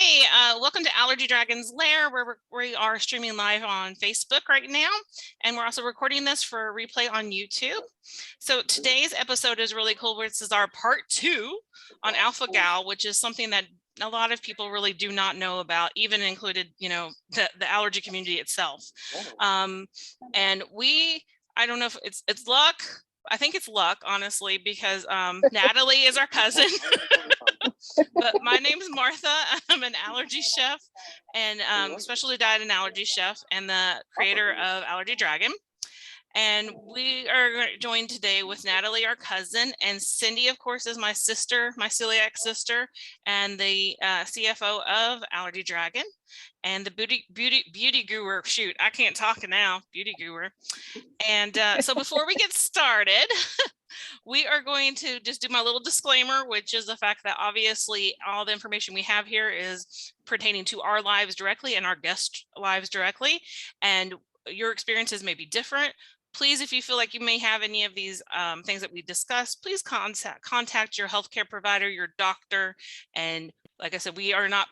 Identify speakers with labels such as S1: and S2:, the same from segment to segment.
S1: Hi, welcome to Allergy Dragon's Lair, where we are streaming live on Facebook right now, and we're also recording this for a replay on YouTube. So today's episode is really cool. This is our part 2 on Alpha-Gal, which is something that a lot of people really do not know about, even included, the allergy community itself. And I don't know if it's luck. I think it's luck, honestly, because Natalie is our cousin. But my name is Martha. I'm an allergy chef and specialty diet and allergy chef and the creator of Allergy Dragon. And we are joined today with Natalie, our cousin, and Cindy, of course, is my sister, my celiac sister, and the CFO of Allergy Dragon, and the beauty guru. Shoot, I can't talk now. Beauty guru. And so before we get started, we are going to just do my little disclaimer, which is the fact that obviously all the information we have here is pertaining to our lives directly and our guest lives directly, and your experiences may be different. Please, if you feel like you may have any of these things that we discussed, please contact your healthcare provider, your doctor. And like I said, we are not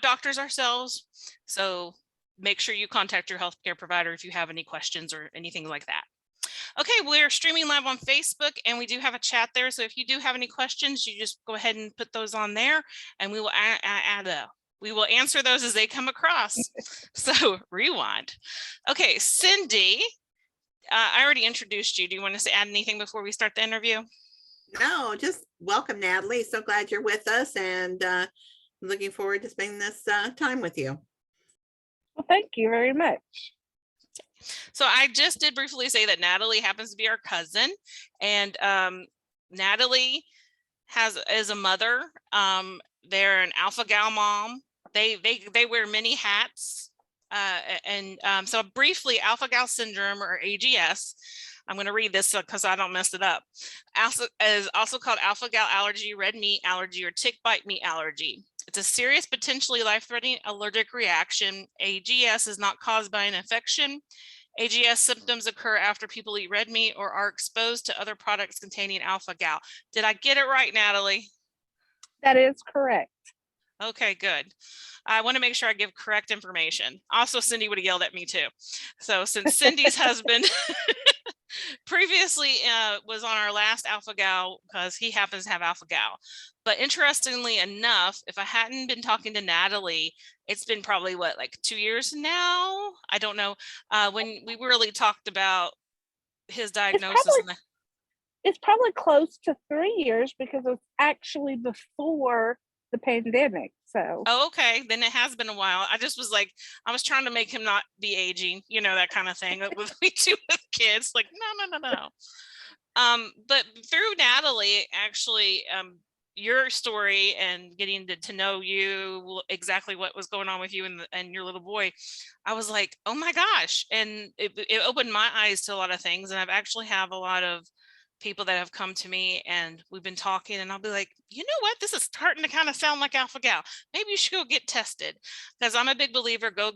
S1: doctors ourselves, so make sure you contact your healthcare provider if you have any questions or anything like that. Okay, we're streaming live on Facebook, and we do have a chat there. So if you do have any questions, you just go ahead and put those on there, and we will we will answer those as they come across. So rewind. Okay, Cindy, I already introduced you. Do you want us to add anything before we start the interview?
S2: No, just welcome, Natalie. So glad you're with us, and looking forward to spending this time with you.
S3: Well, thank you very much.
S1: So I just did briefly say that Natalie happens to be our cousin, and Natalie is a mother. They're an Alpha-Gal mom. They wear many hats, so briefly, Alpha-Gal Syndrome, or AGS. I'm going to read this because I don't mess it up. Is also called Alpha-Gal allergy, red meat allergy, or tick bite meat allergy. It's a serious, potentially life-threatening allergic reaction. AGS is not caused by an infection. AGS symptoms occur after people eat red meat or are exposed to other products containing Alpha-Gal. Did I get it right, Natalie?
S3: That is correct.
S1: Okay, good. I want to make sure I give correct information. Also, Cindy would have yelled at me too. So since Cindy's husband previously was on our last Alpha-Gal, because he happens to have Alpha-Gal. But interestingly enough, if I hadn't been talking to Natalie, it's been probably like 2 years now. I don't know when we really talked about his diagnosis.
S3: It's probably close to 3 years, because it was actually before the pandemic. So
S1: okay, then it has been a while. I just was like, I was trying to make him not be aging, that kind of thing that we do with kids. Like, no. But through Natalie, actually, your story and getting to know you, exactly what was going on with you and your little boy, I was like, oh my gosh. And it opened my eyes to a lot of things. And I've actually have a lot of people that have come to me, and we've been talking, and I'll be like, you know what, this is starting to kind of sound like Alpha-Gal. Maybe you should go get tested, because I'm a big believer, go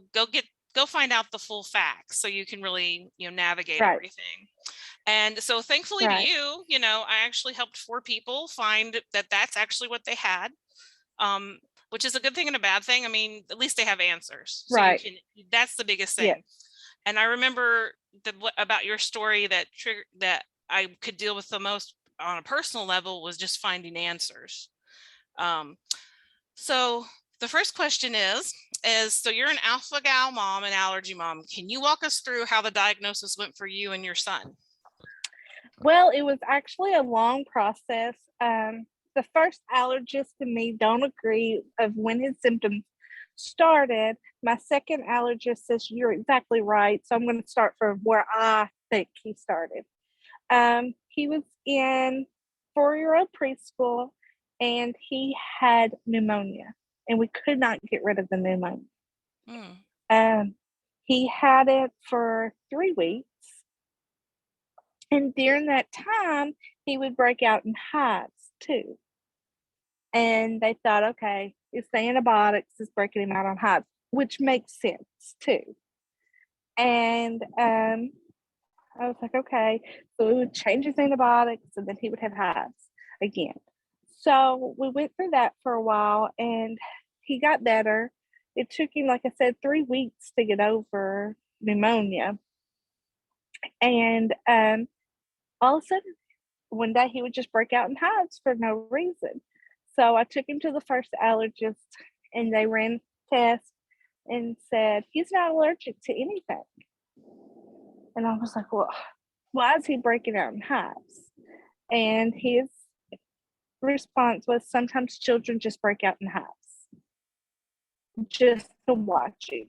S1: find out the full facts so you can really navigate everything. And so thankfully to you, I actually helped 4 people find that that's actually what they had, which is a good thing and a bad thing. I mean, at least they have answers. So that's the biggest thing. Yes. And I remember about your story that I could deal with the most on a personal level was just finding answers. So the first question is so you're an Alpha-Gal mom and allergy mom. Can you walk us through how the diagnosis went for you and your son?
S3: Well, it was actually a long process. The first allergist and me don't agree of when his symptoms started. My second allergist says you're exactly right. So I'm going to start from where I think he started. He was in 4-year-old preschool, and he had pneumonia, and we could not get rid of the pneumonia. He had it for 3 weeks, and during that time, he would break out in hives too. And they thought, okay, it's the antibiotics that's breaking him out on hives, which makes sense too. And I was like, okay. So we would change his antibiotics, and then he would have hives again. So we went through that for a while, and he got better. It took him, like I said, 3 weeks to get over pneumonia. And all of a sudden, one day he would just break out in hives for no reason. So I took him to the first allergist, and they ran tests and said, he's not allergic to anything. And I was like, well, why is he breaking out in hives? And his response was, sometimes children just break out in hives just to watch you.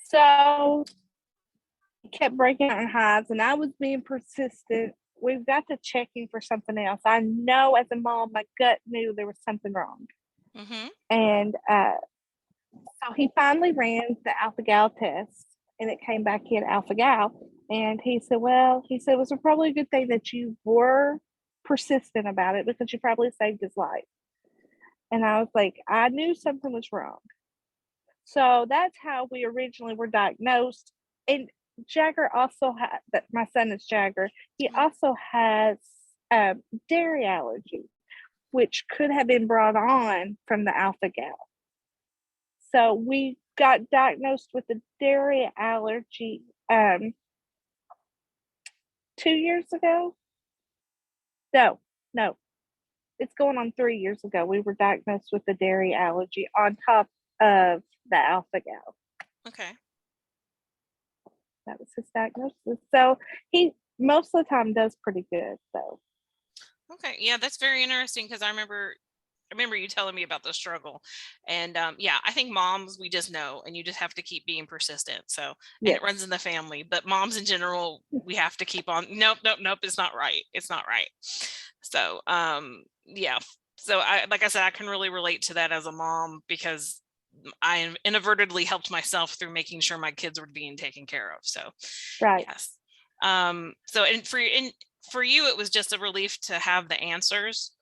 S3: So he kept breaking out in hives, and I was being persistent. We've got to check him for something else. I know as a mom, my gut knew there was something wrong.
S1: Mm-hmm.
S3: And so he finally ran the Alpha-Gal test, and it came back he had Alpha-Gal. And he said, it was probably a good thing that you were persistent about it, because you probably saved his life. And I was like, I knew something was wrong. So that's how we originally were diagnosed. And Jagger also had, that my son is Jagger, he also has dairy allergy, which could have been brought on from the Alpha-Gal. So we got diagnosed with a dairy allergy 2 years ago. No, it's going on 3 years ago. We were diagnosed with the dairy allergy on top of the Alpha-Gal.
S1: Okay.
S3: That was his diagnosis. So he most of the time does pretty good, though.
S1: Okay. Yeah, that's very interesting, because I remember you telling me about the struggle. And yeah, I think moms, we just know, and you just have to keep being persistent. So, and it runs in the family, but moms in general, we have to keep on. Nope. It's not right. It's not right. So, yeah. So like I said, I can really relate to that as a mom, because I inadvertently helped myself through making sure my kids were being taken care of. So,
S3: Right.
S1: yes. So, and for you, it was just a relief to have the answers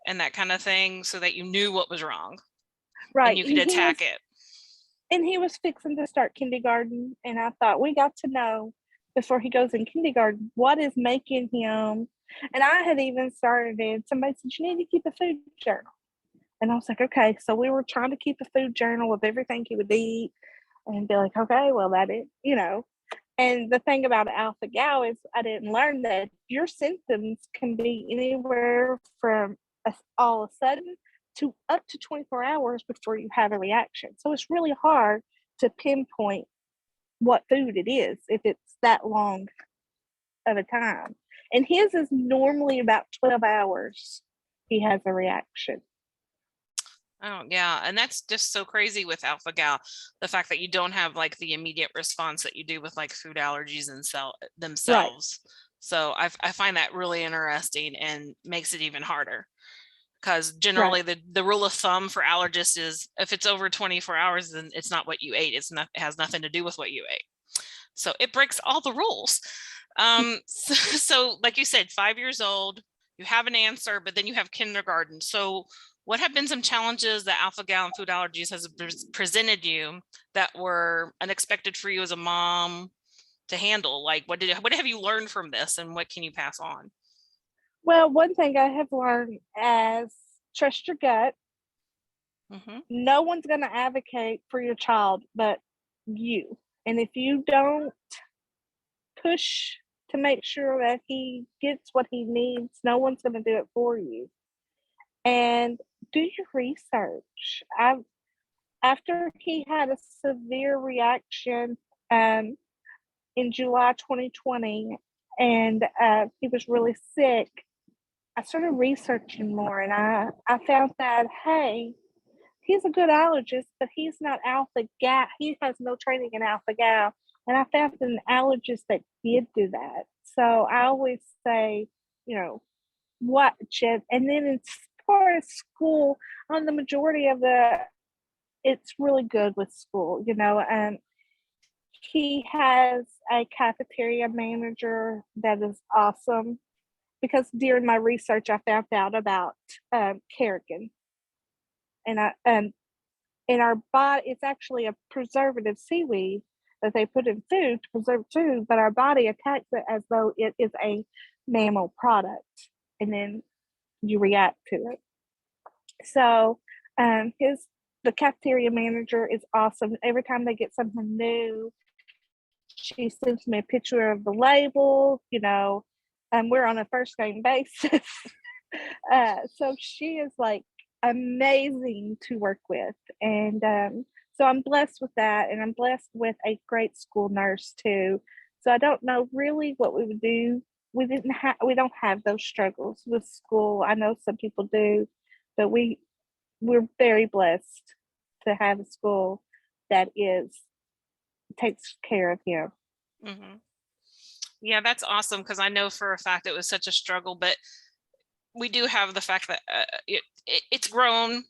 S1: and that kind of thing, so that you knew what was wrong,
S3: Right.
S1: and you could attack it.
S3: And he was fixing to start kindergarten, and I thought, we got to know before he goes in kindergarten what is making him. And I had even started, somebody said, you need to keep a food journal. And I was like, okay. So we were trying to keep a food journal of everything he would eat, and be like, okay, well, that is, And the thing about Alpha-Gal is I didn't learn that your symptoms can be anywhere from all of a sudden to up to 24 hours before you have a reaction. So it's really hard to pinpoint what food it is if it's that long of a time. And his is normally about 12 hours he has a reaction.
S1: Oh, yeah. And that's just so crazy with Alpha-Gal, the fact that you don't have like the immediate response that you do with like food allergies and themselves. Right. So I find that really interesting, and makes it even harder, because generally the rule of thumb for allergists is if it's over 24 hours, then it's not what you ate. It has nothing to do with what you ate. So it breaks all the rules. So like you said, 5 years old, you have an answer, but then you have kindergarten. So what have been some challenges that Alpha-Gal and food allergies has presented you that were unexpected for you as a mom to handle? Like, what have you learned from this, and what can you pass on?
S3: Well, one thing I have learned is trust your gut. Mm-hmm. No one's going to advocate for your child but you. And if you don't push to make sure that he gets what he needs, no one's going to do it for you. And do your research. After he had a severe reaction in July 2020, and he was really sick, I started researching more, and I found that, hey, he's a good allergist, but he's not Alpha-Gal. He has no training in Alpha-Gal. And I found an allergist that did do that. So I always say, watch it. And then as far as school, on the majority of it's really good with school, and he has a cafeteria manager that is awesome, because during my research, I found out about Carrigan. And in our body, it's actually a preservative seaweed that they put in food to preserve food, but our body attacks it as though it is a mammal product, and then you react to it. So The cafeteria manager is awesome. Every time they get something new, she sends me a picture of the label, we're on a first name basis. So she is like amazing to work with. And so I'm blessed with that. And I'm blessed with a great school nurse too. So I don't know really what we would do. We don't have those struggles with school. I know some people do, but we're very blessed to have a school that takes care of him.
S1: Mm-hmm. Yeah, that's awesome, because I know for a fact it was such a struggle, but we do have the fact that it's grown.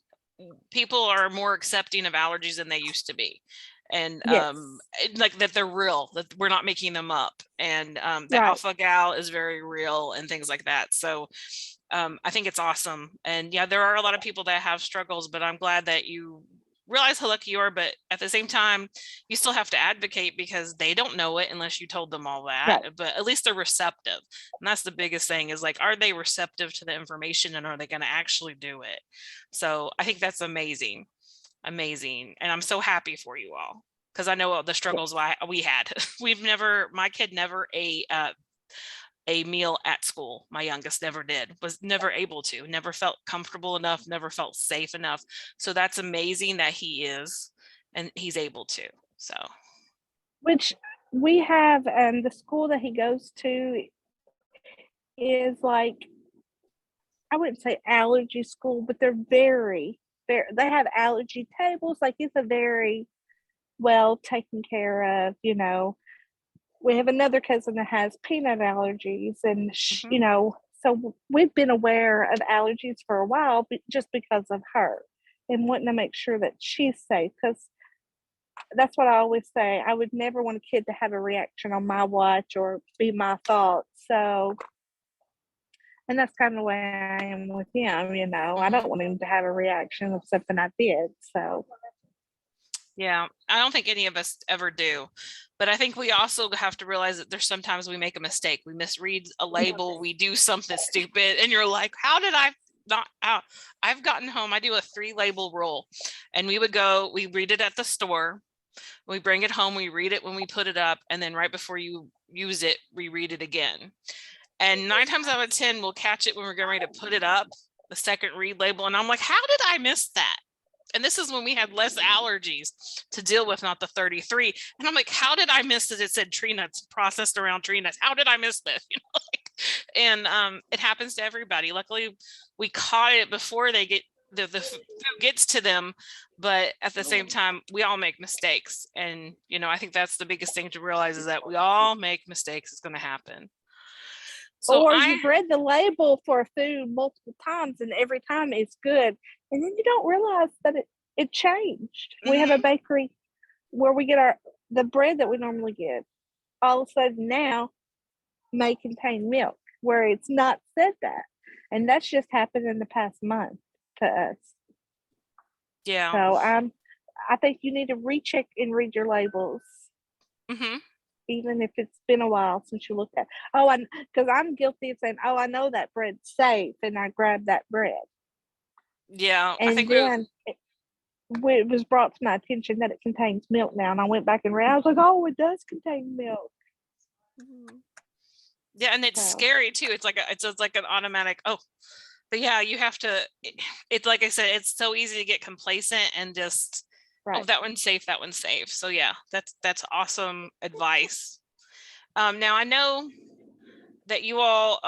S1: People are more accepting of allergies than they used to be. And
S3: Yes.
S1: like that they're real, that we're not making them up. And the
S3: Right.
S1: Alpha-Gal is very real and things like that. So I think it's awesome. And yeah, there are a lot of people that have struggles, but I'm glad that you realize how lucky you are. But at the same time, you still have to advocate, because they don't know it unless you told them all that.
S3: Right.
S1: But at least they're receptive. And that's the biggest thing, is like, are they receptive to the information, and are they going to actually do it? So I think that's amazing. Amazing. And I'm so happy for you all, because I know the struggles we had. My kid never ate a meal at school. My youngest never did, was never able to, never felt comfortable enough, never felt safe enough. So that's amazing that he is, and he's able to. So,
S3: which we have, the school that he goes to is like, I wouldn't say allergy school, but they're very, they have allergy tables. Like, it's a very well taken care of, We have another cousin that has peanut allergies, and so we've been aware of allergies for a while, just because of her, and wanting to make sure that she's safe. Because that's what I always say. I would never want a kid to have a reaction on my watch or be my thoughts. So, and that's kind of the way I am with him. I don't want him to have a reaction of something I did. So,
S1: yeah, I don't think any of us ever do, but I think we also have to realize that there's sometimes we make a mistake. We misread a label, we do something stupid, and you're like, how did I not? I've gotten home, I do a 3 label rule, and we read it at the store, we bring it home, we read it when we put it up, and then right before you use it, we read it again. And 9 times out of 10, we'll catch it when we're getting ready to put it up, the second read label, and I'm like, how did I miss that? And this is when we had less allergies to deal with, not the 33. And I'm like, how did I miss that? It said tree nuts, processed around tree nuts. How did I miss this? And it happens to everybody. Luckily, we caught it before they get the food gets to them. But at the same time, we all make mistakes. And, I think that's the biggest thing to realize, is that we all make mistakes. It's going to happen. So
S3: you've read the label for a food multiple times, and every time it's good, and then you don't realize that it changed. We have a bakery where we get the bread that we normally get. All of a sudden now may contain milk, where it's not said that, and that's just happened in the past month to us.
S1: Yeah.
S3: So I think you need to recheck and read your labels. Even if it's been a while since you looked at. Because I'm guilty of saying, I know that bread's safe, and I grabbed that bread.
S1: Yeah,
S3: and then it was brought to my attention that it contains milk now, and I went back and read. I was like, oh, it does contain milk.
S1: Yeah, and it's scary too. It's like an automatic. Oh, but yeah, you have to. It's like I said, it's so easy to get complacent and just. Right. Oh, that one's safe. That one's safe. So yeah, that's awesome advice. Now I know that you all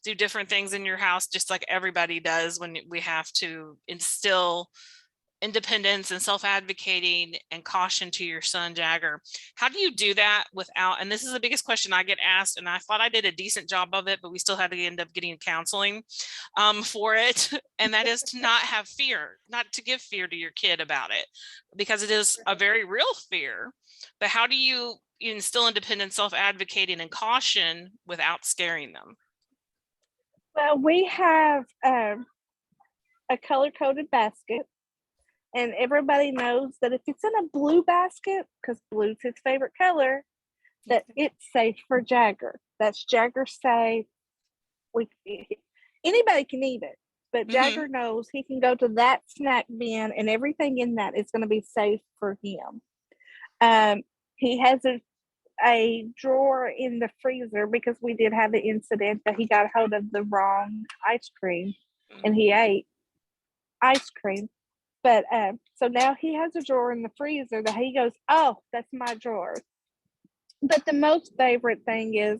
S1: do different things in your house, just like everybody does, when we have to instill independence and self-advocating and caution to your son Jagger. How do you do that without, and this is the biggest question I get asked, and I thought I did a decent job of it, but we still had to end up getting counseling for it, and that is to not have fear, not to give fear to your kid about it, because it is a very real fear. But how do you instill independence, self-advocating, and caution without scaring them?
S3: Well, we have a color-coded basket. And everybody knows that if it's in a blue basket, because blue's his favorite color, that it's safe for Jagger. That's Jagger safe. Anybody can eat it. but Jagger knows he can go to that snack bin and everything in that is going to be safe for him. He has a drawer in the freezer because we did have an incident that he got hold of the wrong ice cream and he ate ice cream. But so now he has a drawer in the freezer that he goes, oh, that's my drawer. But the most favorite thing is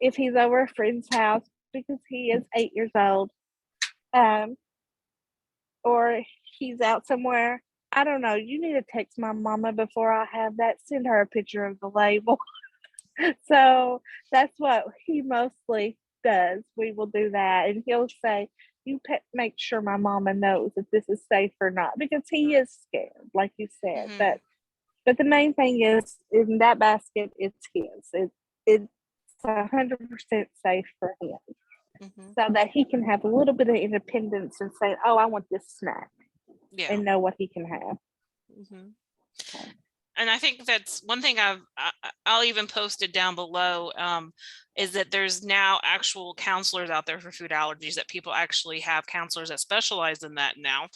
S3: if he's over a friend's house, because he is 8 years old, or he's out somewhere. I don't know. You need to text my mama before I have that. Send her a picture of the label. So that's what he mostly does. We will do that. And he'll say, you make sure my mama knows if this is safe or not, because he is scared, like you said. But the main thing is in that basket, it's his. It's 100% safe for him. So that he can have a little bit of independence and say, oh, I want this snack, and know what he can have.
S1: And I think that's one thing I'll even post it down below, is that there's now actual counselors out there for food allergies, that people actually have counselors that specialize in that now.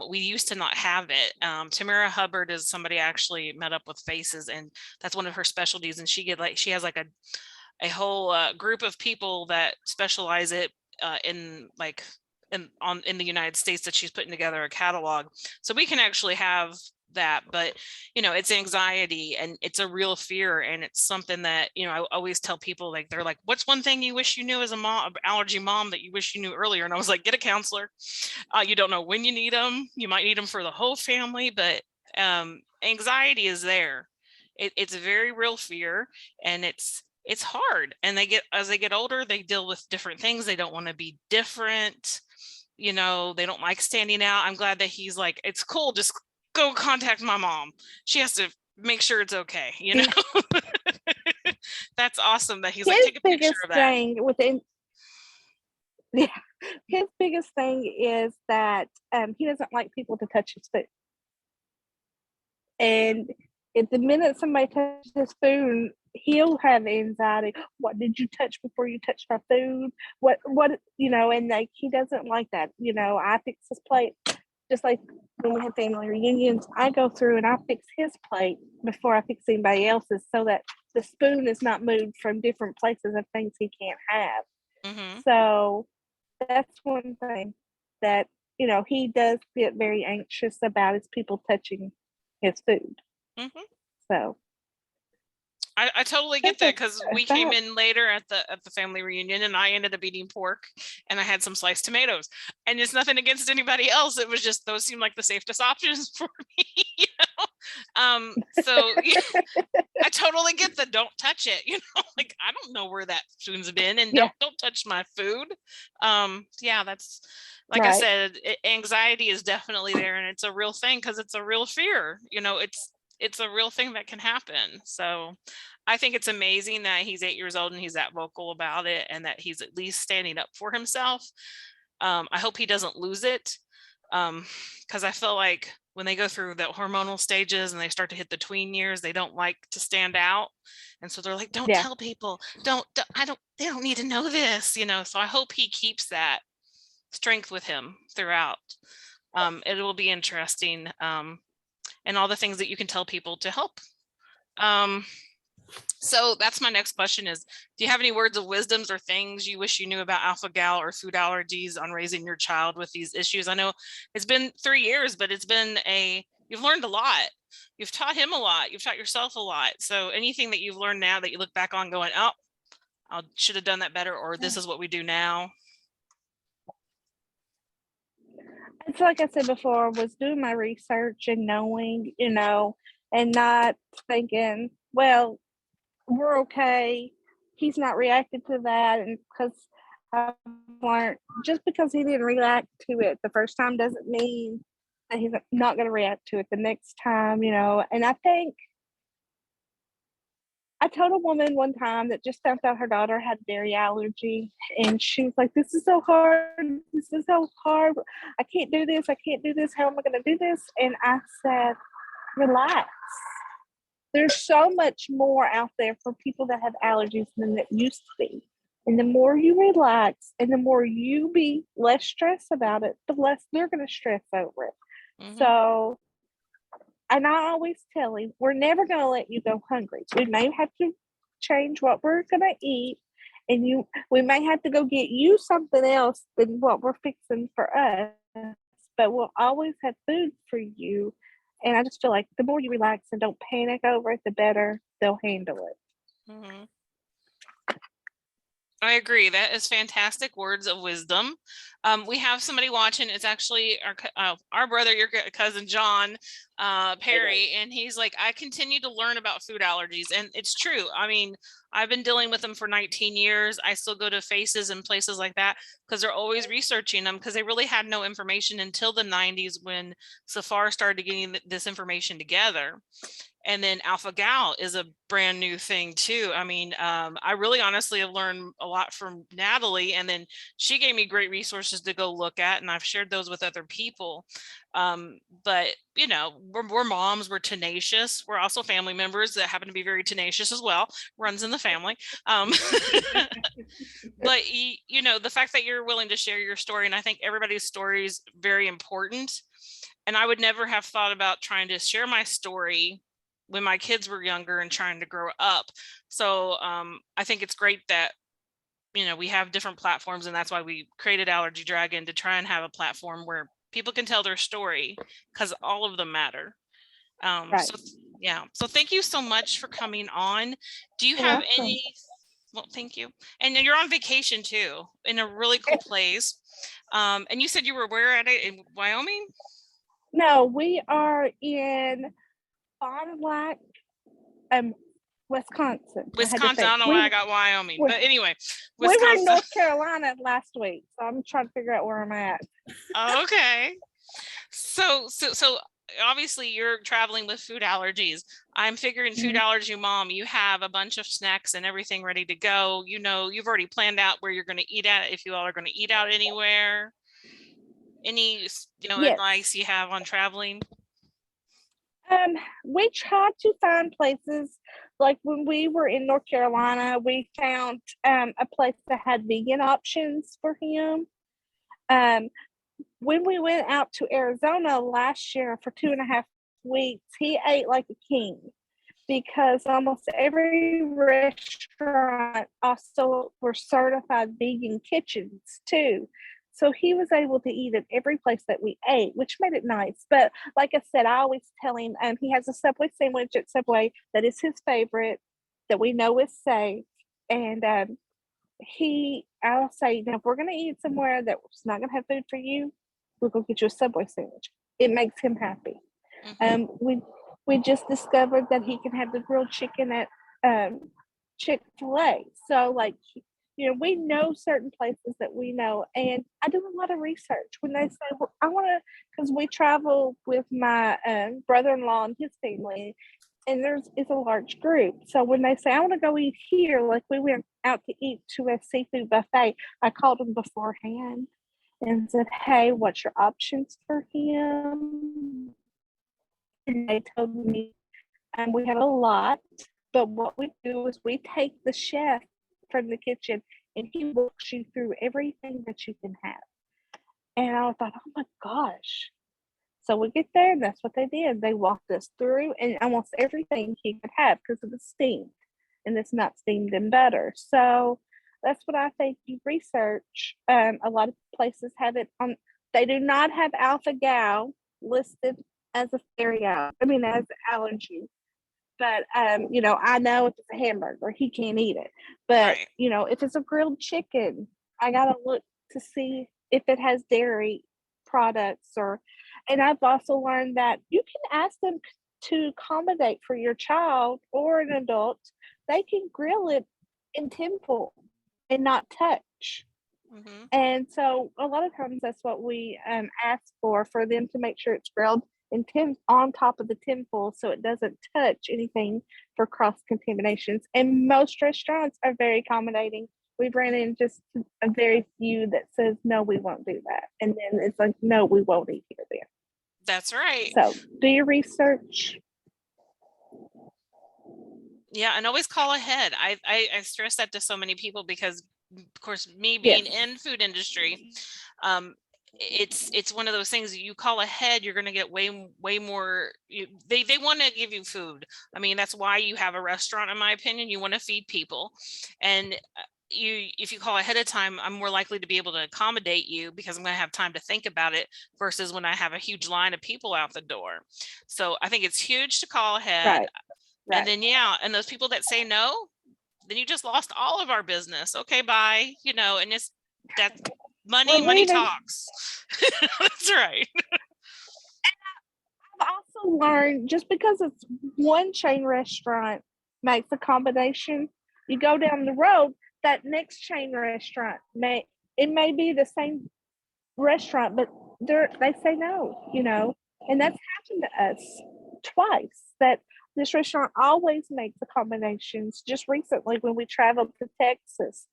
S1: We used to not have it. Tamara Hubbard is somebody I actually met up with Faces, and that's one of her specialties. And she has like a whole group of people that specialize it in the United States, that she's putting together a catalog. So we can actually have that, but it's anxiety and it's a real fear, and it's something that I always tell people, like, they're like, what's one thing you wish you knew as a mom, allergy mom, that you wish you knew earlier? And I was like, get a counselor. You don't know when you need them. You might need them for the whole family, but anxiety is there. It's a very real fear, and it's hard. And as they get older, they deal with different things. They don't want to be different. They don't like standing out. I'm glad that he's like, it's cool, just go contact my mom. She has to make sure it's okay. That's awesome that he's like, take a picture of that.
S3: His biggest thing is that he doesn't like people to touch his food. And at the minute somebody touches his food, he'll have anxiety. What did you touch before you touched my food? What and like, he doesn't like that. I fix his plate. Just like when we have family reunions, I go through and I fix his plate before I fix anybody else's, so that the spoon is not moved from different places of things he can't have. So that's one thing that, he does get very anxious about, is people touching his food. So
S1: I totally get that, because we came in later at the family reunion, and I ended up eating pork, and I had some sliced tomatoes, and it's nothing against anybody else. It was just, those seemed like the safest options for me. So I totally get the don't touch it. Like, I don't know where that spoon's been, and don't touch my food. That's like I said, anxiety is definitely there, and it's a real thing, because it's a real fear. It's a real thing that can happen. So I think it's amazing that he's 8 years old and he's that vocal about it, and that he's at least standing up for himself. I hope he doesn't lose it, because I feel like when they go through the hormonal stages and they start to hit the tween years, they don't like to stand out. And so they're like, don't tell people, they don't need to know this, so I hope he keeps that strength with him throughout. It will be interesting. And all the things that you can tell people to help. So that's my next question is, do you have any words of wisdoms or things you wish you knew about Alpha-Gal or food allergies on raising your child with these issues? I know it's been 3 years, but you've learned a lot. You've taught him a lot. You've taught yourself a lot. So anything that you've learned now that you look back on going, oh, I should have done that better, or this is what we do now?
S3: It's like I said before, was doing my research and knowing, and not thinking, well, we're okay. He's not reacted to that. And because I've learned, just because he didn't react to it the first time doesn't mean that he's not going to react to it the next time, And I think I told a woman one time that just found out her daughter had dairy allergy, and she was like, this is so hard. This is so hard. I can't do this. I can't do this. How am I going to do this? And I said, relax. There's so much more out there for people that have allergies than it used to be. And the more you relax and the more you be less stressed about it, the less they're going to stress over it.
S1: Mhm.
S3: So, and I always tell him, we're never going to let you go hungry. We may have to change what we're going to eat, and we may have to go get you something else than what we're fixing for us, but we'll always have food for you. And I just feel like the more you relax and don't panic over it, the better they'll handle it.
S1: Mhm. I agree. That is fantastic words of wisdom. We have somebody watching. It's actually our brother, your cousin John Perry, and he's like, I continue to learn about food allergies, and it's true. I mean, I've been dealing with them for 19 years. I still go to Faces and places like that because they're always researching them, because they really had no information until the 90s when Safar started getting this information together. And then Alpha-Gal is a brand new thing too. I mean, I really honestly have learned a lot from Natalie, and then she gave me great resources to go look at, and I've shared those with other people. But you know, we're moms, we're tenacious. We're also family members that happen to be very tenacious as well. Runs in the family. But you know, the fact that you're willing to share your story, and I think everybody's story is very important. And I would never have thought about trying to share my story when my kids were younger and trying to grow up. So I think it's great that, you know, we have different platforms, and that's why we created Allergy Dragon, to try and have a platform where people can tell their story, because all of them matter.
S3: Right.
S1: So yeah, so thank you so much for coming on. Do you
S3: You're
S1: have
S3: welcome.
S1: any, well, thank you. And then you're on vacation too, in a really cool place. And you said you were where at it, in Wyoming?
S3: No, we are in Fond du Lac, Wisconsin.
S1: Wisconsin. I don't know why I got Wyoming, but anyway,
S3: We were in
S1: Wisconsin.
S3: North Carolina last week, so I'm trying to figure out where I'm at.
S1: Okay. So obviously you're traveling with food allergies. I'm figuring food allergy mom, you have a bunch of snacks and everything ready to go. You know, you've already planned out where you're going to eat at, if you all are going to eat out anywhere. Any, you know,
S3: Yes.
S1: advice you have on traveling?
S3: We tried to find places, like when we were in North Carolina, we found a place that had vegan options for him. When we went out to Arizona last year for 2.5 weeks, he ate like a king, because almost every restaurant also were certified vegan kitchens too. So he was able to eat at every place that we ate, which made it nice. But like I said, I always tell him he has a Subway sandwich at Subway that is his favorite, that we know is safe. And I'll say, now if we're going to eat somewhere that's not going to have food for you, we're going to get you a Subway sandwich. It makes him happy. We just discovered that he can have the grilled chicken at Chick-fil-A. So, like, you know, we know certain places that we know, and I do a lot of research. When they say, well, I want to, because we travel with my brother-in-law and his family, and it's a large group. So when they say, I want to go eat here, like we went out to eat to a seafood buffet, I called them beforehand and said, hey, what's your options for him? And they told me, we have a lot, but what we do is we take the chef from the kitchen and he walks you through everything that you can have. And I thought, oh my gosh. So we get there, and that's what they did. They walked us through and almost everything he could have, because it was steamed, and it's not steamed in butter. So that's what I think. You research. A lot of places have it on. They do not have alpha-gal listed as a as allergy. But you know, I know if it's a hamburger, he can't eat it. But
S1: Right.
S3: you know, if it's a grilled chicken, I gotta look to see if it has dairy products. And I've also learned that you can ask them to accommodate for your child or an adult. They can grill it in tinfoil and not touch. And so a lot of times that's what we ask for them to make sure it's grilled in on top of the tinfoil, so it doesn't touch anything for cross contaminations. And most restaurants are very accommodating. We've ran in just a very few that says, no, we won't do that. And then it's like, no, we won't eat here then.
S1: That's right.
S3: So do your research.
S1: Yeah, and always call ahead. I stress that to so many people, because of course, me being
S3: Yes.
S1: in food industry, it's one of those things that you call ahead, you're going to get way more. They want to give you food. I mean, that's why you have a restaurant, in my opinion. You want to feed people, and if you call ahead of time, I'm more likely to be able to accommodate you because I'm going to have time to think about it versus when I have a huge line of people out the door. So I think it's huge to call ahead.
S3: Right.
S1: And then, and those people that say no, then you just lost all of our business. Okay, bye. And it's that money talks. That's right.
S3: I've also learned, just because it's one chain restaurant makes a combination, you go down the road, that next chain restaurant may be the same restaurant, but they say no, and that's happened to us twice, that this restaurant always makes accommodations. Just recently when we traveled to Texas,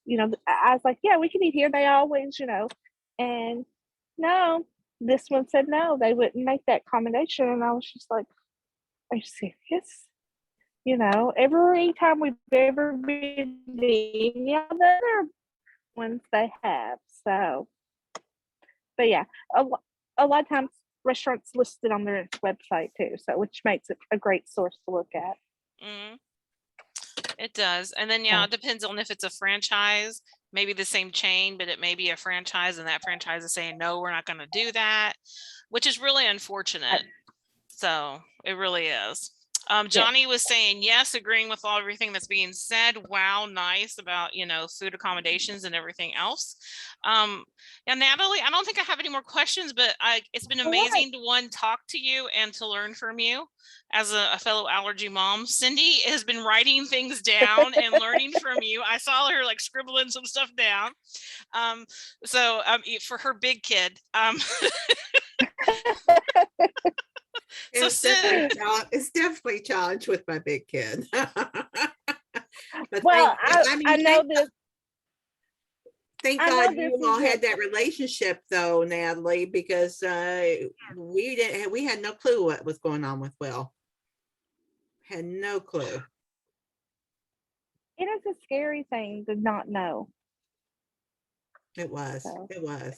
S3: I was like, yeah, we can eat here. They always, and no, this one said no, they wouldn't make that accommodation. And I was just like, are you serious? Every time we've ever been to any of the other ones they have. So, but yeah, a lot of times restaurants listed on their website too, so which makes it a great source to look at.
S1: It does. And then, it depends on if it's a franchise, maybe the same chain, but it may be a franchise and that franchise is saying, no, we're not going to do that, which is really unfortunate. So it really is. Johnny was saying, yes, agreeing with everything that's being said. Wow, nice about, food accommodations and everything else. Natalie, I don't think I have any more questions, but it's been amazing to talk to you and to learn from you as a fellow allergy mom. Cindy has been writing things down and learning from you. I saw her scribbling some stuff down. So for her big kid.
S2: It's definitely challenged with my big kid. But
S3: well, I know this.
S2: Thank God you all had that relationship though, Natalie, because we had no clue what was going on with Will. Had no clue.
S3: It is a scary thing to not know.
S2: It was. It was.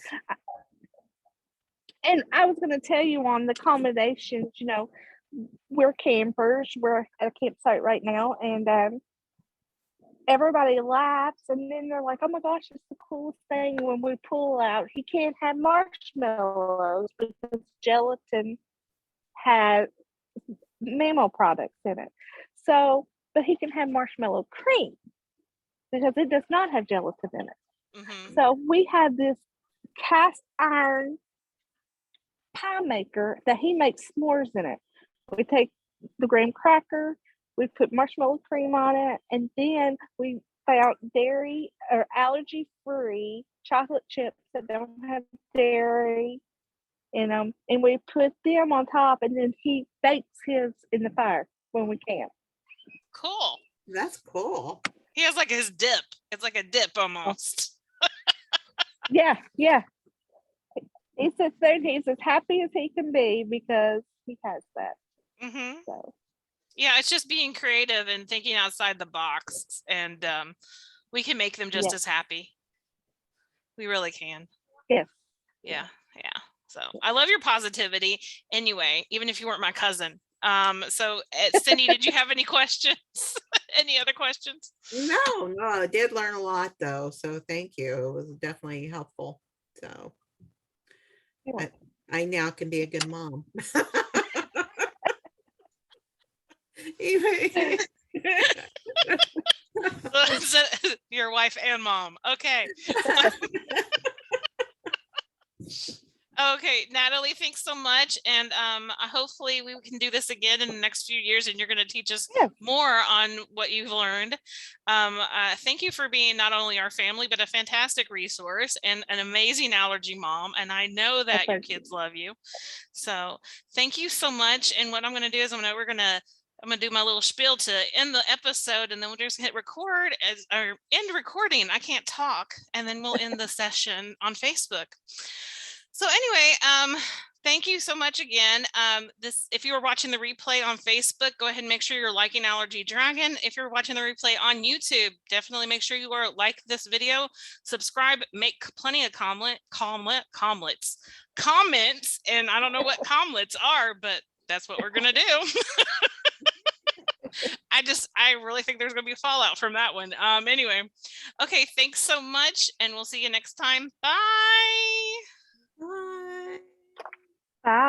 S3: And I was going to tell you on the accommodations, we're campers. We're at a campsite right now, and everybody laughs, and then they're like, oh my gosh, it's the coolest thing when we pull out. He can't have marshmallows because gelatin has mammal products in it. So, but he can have marshmallow cream because it does not have gelatin in it. So we have this cast iron pie maker that he makes s'mores in it. We take the graham cracker, we put marshmallow cream on it, and then we found dairy or allergy free chocolate chips that don't have dairy in them, and we put them on top, and then he bakes his in the fire when we camp.
S1: Cool.
S2: That's cool.
S1: He has his dip. It's like a dip almost.
S3: Yeah. He sits there and he's as happy as he can be because he has that. So.
S1: Yeah, it's just being creative and thinking outside the box, and we can make them just as happy. We really can.
S3: Yes.
S1: Yeah. So I love your positivity anyway, even if you weren't my cousin. So Cindy, did you have any questions? Any other questions?
S2: No, I did learn a lot though. So thank you. It was definitely helpful. So I now can be a good mom.
S1: Your wife and mom. Okay. Okay, Natalie, thanks so much. And hopefully we can do this again in the next few years, and you're going to teach us more on what you've learned. Thank you for being not only our family, but a fantastic resource and an amazing allergy mom. And I know that your kids love you. So thank you so much. And what I'm going to do is I'm going to do my little spiel to end the episode, and then we'll just hit record or end recording. I can't talk. And then we'll end the session on Facebook. So anyway, thank you so much again. If you were watching the replay on Facebook, go ahead and make sure you're liking Allergy Dragon. If you're watching the replay on YouTube, definitely make sure you are like this video, subscribe, make plenty of comments. And I don't know what comments are, but that's what we're gonna do. I really think there's gonna be fallout from that one. Anyway, okay, thanks so much, and we'll see you next time. Bye.
S2: Bye.